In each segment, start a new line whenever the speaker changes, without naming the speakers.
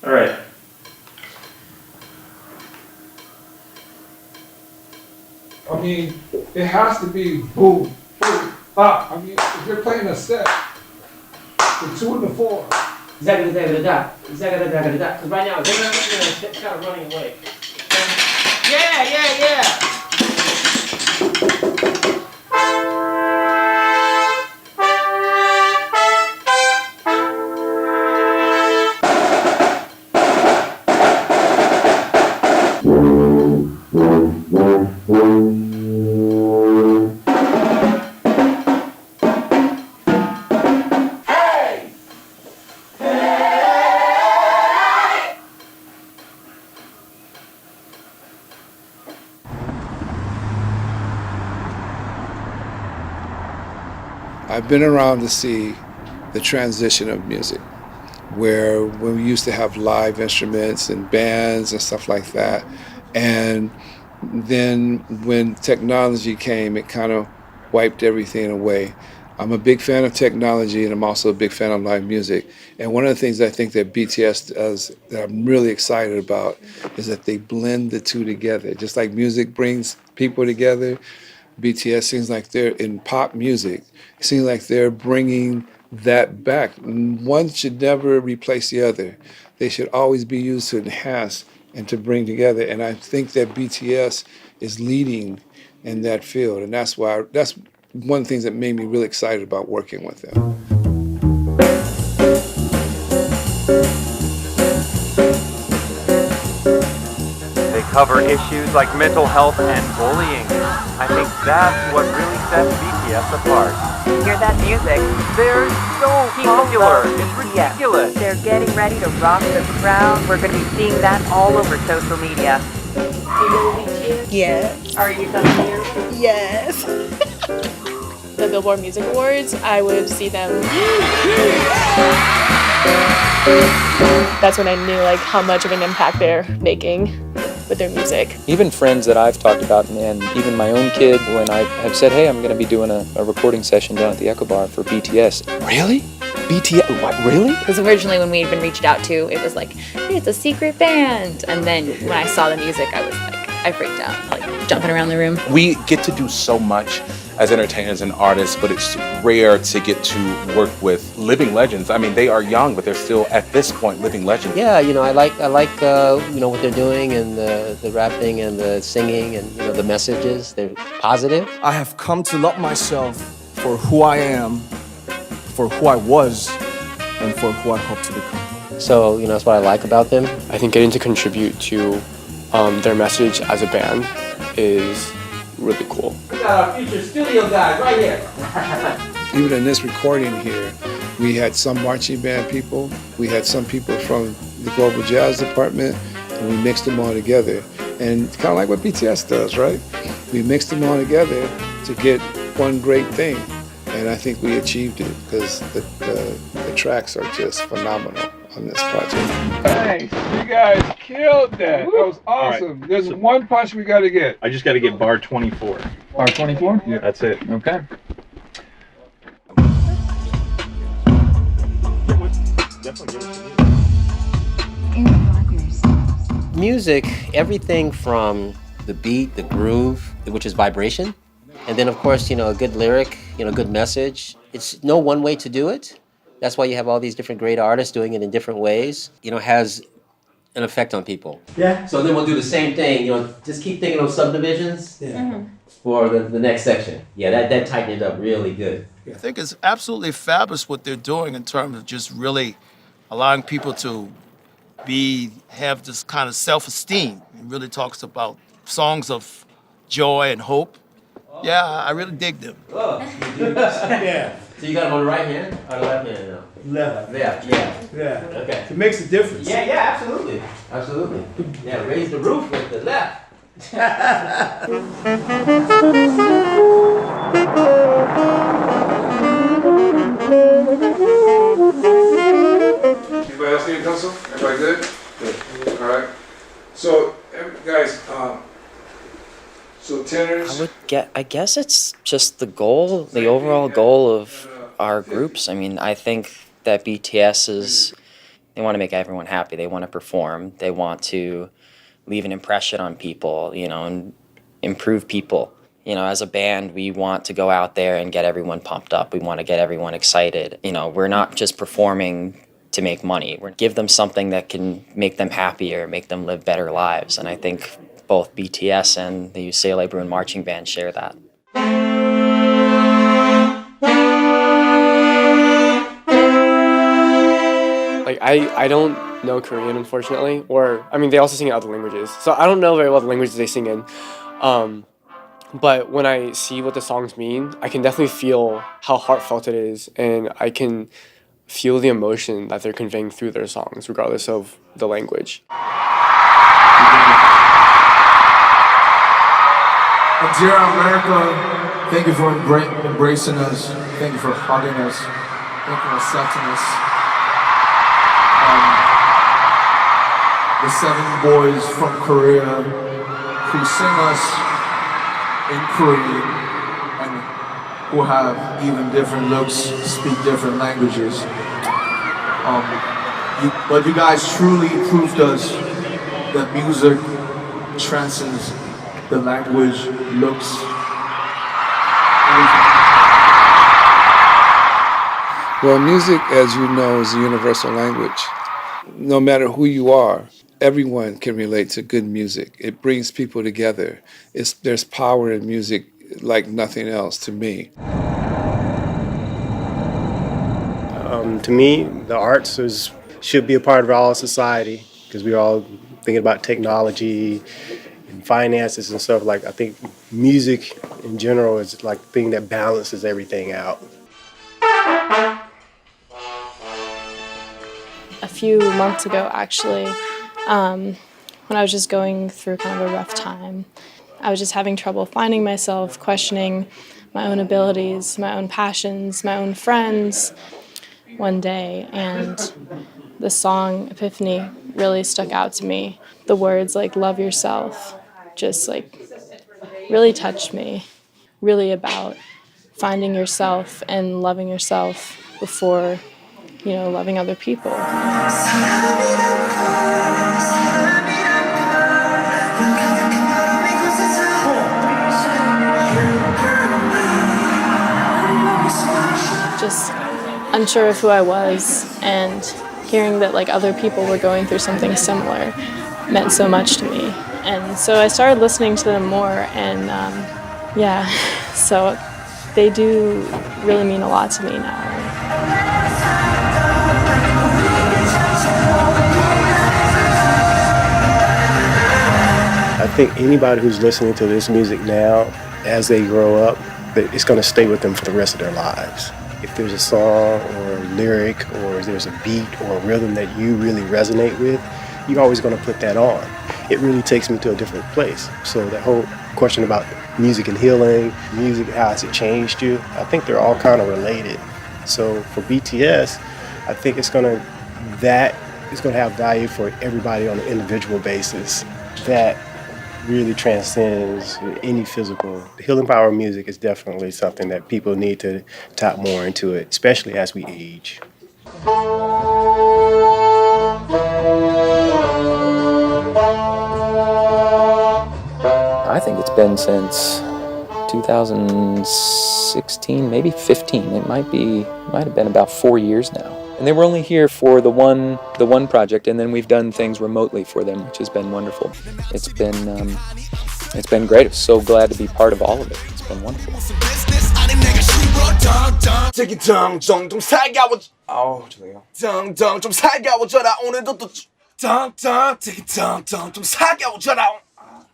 All right.
I mean, it has to be boom, boom, ah. I mean, if you're playing a set, the 2 and the 4.
Because right now, it's kind of running away. Yeah.
I've been around to see the transition of music, where when we used to have live instruments and bands and stuff like that, and then when technology came, it kind of wiped everything away. I'm a big fan of technology, and I'm also a big fan of live music. And one of the things I think that BTS does that I'm really excited about is that they blend the two together. Just like music brings people together, BTS seems like they're in pop music. It seems like they're bringing that back. One should never replace the other. They should always be used to enhance and to bring together. And I think that BTS is leading in that field. And that's one of the things that made me really excited about working with them.
They cover issues like mental health and bullying. I think that's what really sets BTS apart.
Hear that music?
They're so popular. It's ridiculous.
They're getting ready to rock the crowd. We're going to be seeing that all over social media.
Yes.
Are you coming here?
Yes. The Billboard Music Awards, I would see them. That's when I knew like how much of an impact they're making with their music.
Even friends that I've talked about, and even my own kid, when I have said, hey, I'm going to be doing a recording session down at the Echo Bar for BTS. Really? BTS? What? Really?
Because originally when we had been reached out to, it was like, hey, it's a secret band. And then when I saw the music, I was like, I freaked out, like jumping around the room.
We get to do so much as entertainers and artists, but it's rare to get to work with living legends. I mean, they are young, but they're still at this point living legends.
Yeah, I like what they're doing, and the rapping and the singing, and the messages. They're positive.
I have come to love myself for who I am, for who I was, and for who I hope to become.
So that's what I like about them.
I think getting to contribute to their message as a band is really cool.
We got our future studio guys right here.
Even in this recording here, we had some marching band people, we had some people from the Global Jazz Department, and we mixed them all together. And kind of like what BTS does, right? We mixed them all together to get one great thing. And I think we achieved it because the tracks are just phenomenal on this project. Thanks, you guys killed that. That was awesome.
Right.
There's one punch we got to get.
I just got to get bar 24.
Bar 24?
Yeah, that's it.
Okay.
Music, everything from the beat, the groove, which is vibration, and then of course a good lyric, good message. It's no one way to do it. That's why you have all these different great artists doing it in different ways. Has an effect on people.
Yeah.
So then we'll do the same thing. Just keep thinking of subdivisions for the next section. Yeah, that tightened it up really good.
I think it's absolutely fabulous what they're doing in terms of just really allowing people to have this kind of self-esteem. It really talks about songs of joy and hope. Yeah, I really dig them.
Oh.
Yeah.
So you got them on the right hand or the left hand now?
Left.
Yeah. Okay.
It makes a difference.
Yeah, absolutely. Yeah, raise the roof with the left.
Anybody else need a pencil? Everybody good? Good. All right. So, guys, so tenors.
I guess it's just the overall goal of our groups. I mean, I think that BTS is They want to make everyone happy. They want to perform. They want to leave an impression on people, and improve people. As a band, we want to go out there and get everyone pumped up. We want to get everyone excited. We're not just performing to make money. We're give them something that can make them happier, make them live better lives. And I think both BTS and the UCLA Bruin Marching Band share that.
Like, I don't know Korean, unfortunately, they also sing in other languages. So I don't know very well the languages they sing in. But when I see what the songs mean, I can definitely feel how heartfelt it is, and I can feel the emotion that they're conveying through their songs, regardless of the language.
Dear America, thank you for embracing us. Thank you for hugging us. Thank you for accepting us. The 7 boys from Korea who sing us in Korean and who have even different looks, speak different languages. But you guys truly proved us that music transcends the language, looks, everything.
Well, music, as you know, is a universal language. No matter who you are, everyone can relate to good music. It brings people together. There's power in music like nothing else to me.
To me, the arts should be a part of all society because we're all thinking about technology and finances and stuff. Like, I think music in general is like the thing that balances everything out.
A few months ago, actually, when I was just going through kind of a rough time, I was just having trouble finding myself, questioning my own abilities, my own passions, my own friends one day, and the song Epiphany really stuck out to me. The words like love yourself just like really touched me, really about finding yourself and loving yourself before, loving other people. Just unsure of who I was, and hearing that like other people were going through something similar meant so much to me. And so I started listening to them more, and so they do really mean a lot to me now.
I think anybody who's listening to this music now, as they grow up, it's going to stay with them for the rest of their lives. If there's a song or a lyric or there's a beat or a rhythm that you really resonate with, you're always going to put that on. It really takes me to a different place. So that whole question about music and healing, music, how has it changed you? I think they're all kind of related. So for BTS, I think it's going to have value for everybody on an individual basis. That really transcends any physical. The healing power of music is definitely something that people need to tap more into it, especially as we age.
I think it's been since 2016, maybe 15. It might have been about 4 years now. And they were only here for the one project, and then we've done things remotely for them, which has been wonderful. It's been great. I'm so glad to be part of all of it. It's been wonderful.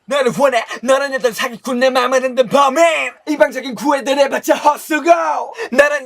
나를 원해 너는 일단 사기꾼 내 맘을 흔든 범인 이방적인 구애들 해봤자 헛수고 나란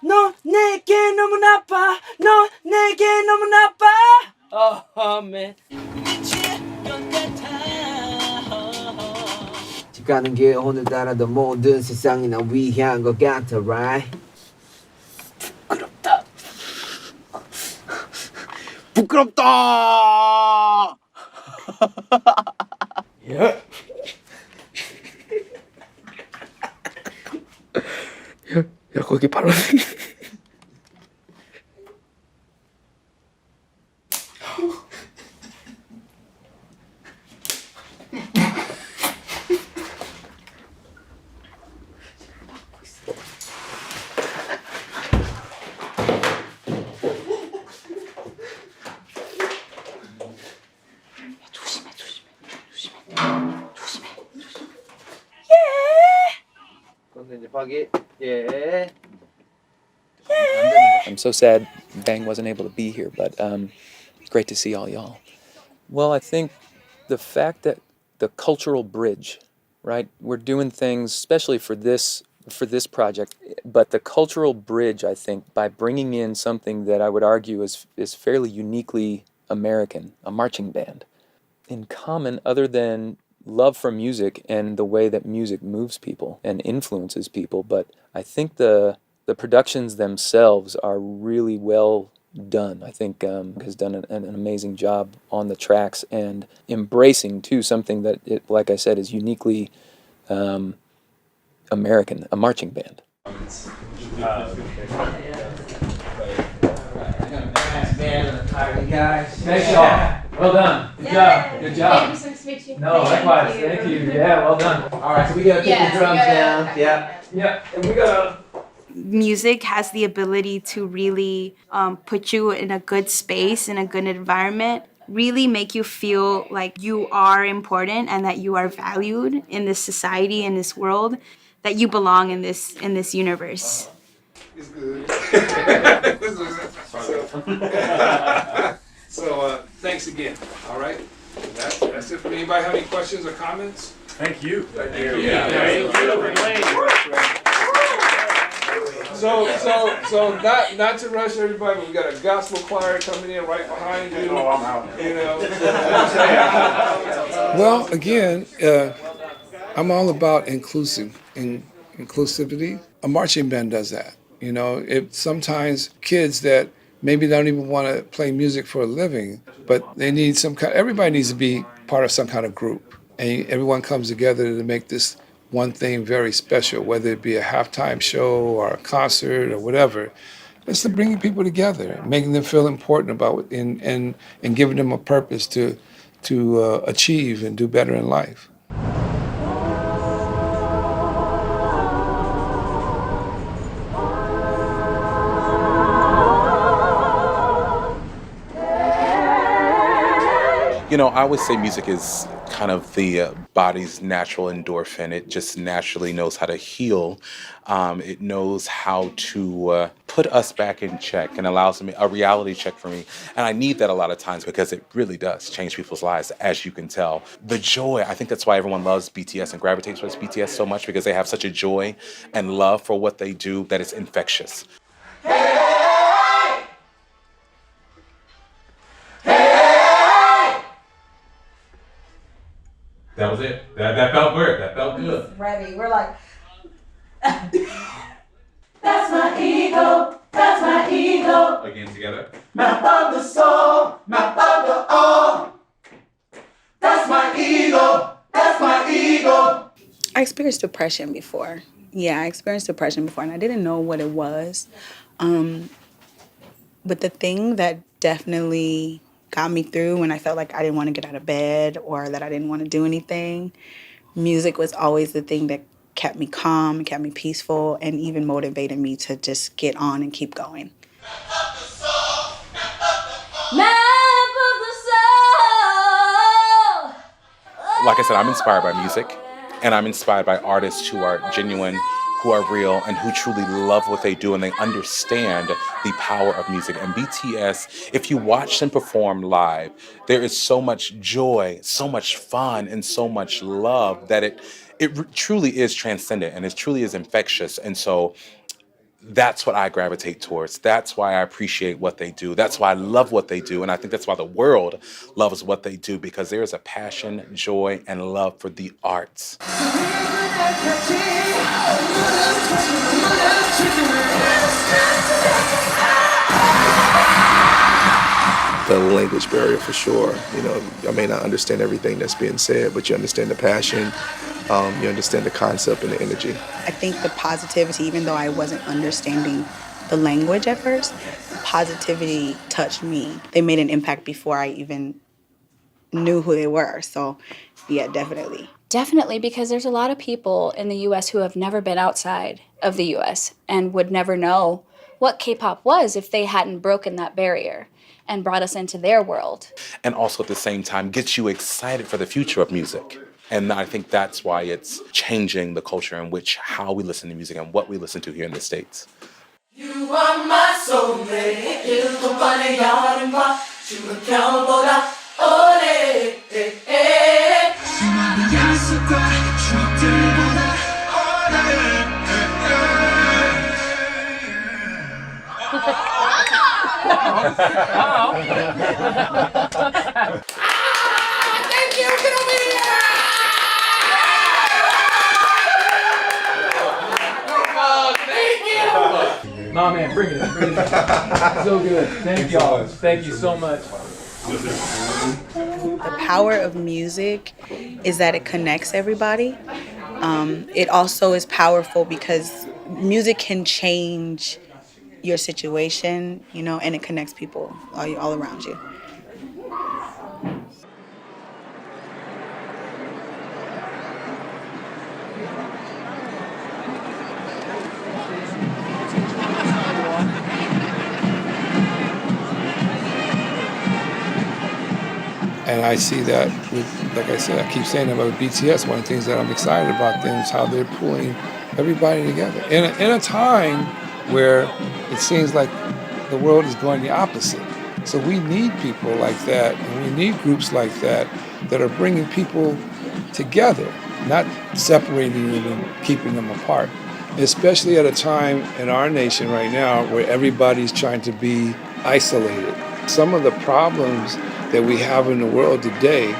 너 내게 너무 나빠 너 내게 너무 나빠 Oh man 가는 게 오늘따라도 모든 세상이 나 위한 것 같아, right? 부끄럽다. 부끄럽다. Yeah.
거기 바로
I'm so sad Bang wasn't able to be here, but great to see all y'all. Well, I think the fact that the cultural bridge, right? We're doing things, especially for this project, but the cultural bridge, I think, by bringing in something that I would argue is fairly uniquely American, a marching band, in common other than love for music and the way that music moves people and influences people. But I think the productions themselves are really well done. I think has done an amazing job on the tracks and embracing too something that, like I said, is uniquely American, a marching band.
Thanks, y'all. Well done. Good job. Good job.
Thank you so much to meet you.
No, likewise. Thank you. Yeah, well done. All right, so we gotta put the drums down. Yeah. Yeah, and we gotta.
Music has the ability to really put you in a good space, in a good environment, really make you feel like you are important and that you are valued in this society, in this world, that you belong in this universe.
It's good. So thanks again. All right. That's it for me. Anybody have any questions or comments?
Thank you.
Thank you. So not to rush everybody, but we got a gospel choir coming in right behind you.
Oh, I'm out.
You know. Well, again, I'm all about inclusivity. A marching band does that. You know, sometimes kids that maybe don't even want to play music for a living, but they need everybody needs to be part of some kind of group. And everyone comes together to make this one thing very special, whether it be a halftime show or a concert or whatever. It's to bringing people together, making them feel important about it, and giving them a purpose to achieve and do better in life.
You know, I always say music is kind of the body's natural endorphin. It just naturally knows how to heal. It knows how to put us back in check and allows me a reality check for me. And I need that a lot of times because it really does change people's lives, as you can tell. The joy, I think that's why everyone loves BTS and gravitates towards BTS so much, because they have such a joy and love for what they do that it's infectious.
That was it. That felt good. That felt good.
Ready. We're like, that's my ego. That's my ego.
Again together.
Map of the soul. Map of the all. That's my ego. That's my ego.
I experienced depression before. Yeah, I experienced depression before, and I didn't know what it was. But the thing that definitely got me through when I felt like I didn't want to get out of bed or that I didn't want to do anything, music was always the thing that kept me calm, kept me peaceful, and even motivated me to just get on and keep going.
Like I said, I'm inspired by music, and I'm inspired by artists who are genuine, who are real, and who truly love what they do, and they understand the power of music. And BTS, if you watch them perform live, there is so much joy, so much fun, and so much love that it truly is transcendent, and it truly is infectious. And so that's what I gravitate towards. That's why I appreciate what they do. That's why I love what they do. And I think that's why the world loves what they do, because there is a passion, joy, and love for the arts.
The language barrier for sure. You know, I may not understand everything that's being said, but you understand the passion you understand the concept and the energy.
I think the positivity, even though I wasn't understanding the language at first, positivity touched me. They made an impact before I even knew who they were. So, yeah, definitely.
Definitely, because there's a lot of people in the U.S. who have never been outside of the U.S. and would never know what K-pop was if they hadn't broken that barrier and brought us into their world.
And also at the same time gets you excited for the future of music. And I think that's why it's changing the culture in which how we listen to music and what we listen to here in the States.
You are my soulmate. 일곱만의 여름과 추운 겨울보다 오래. 수많은 약속과 추억들보다 오래. Thank you. Get over here.
Nah, man, bring it in, bring it in. So good. Thank y'all. Thank you so much.
The power of music is that it connects everybody. It also is powerful because music can change your situation, you know, and it connects people all around you.
And I see that, like I said, I keep saying about BTS, one of the things that I'm excited about them is how they're pulling everybody together. In a time where it seems like the world is going the opposite. So we need people like that, and we need groups like that are bringing people together, not separating them and keeping them apart. Especially at a time in our nation right now where everybody's trying to be isolated. Some of the problems that we have in the world today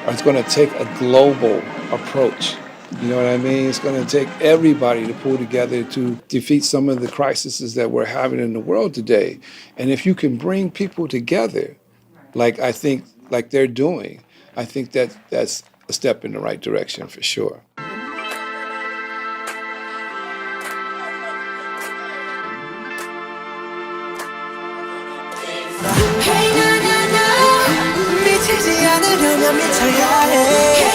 are going to take a global approach. You know what I mean? It's going to take everybody to pull together to defeat some of the crises that we're having in the world today. And if you can bring people together, like I think like they're doing, I think that's a step in the right direction for sure.
미치지 않으려면 미쳐야 해.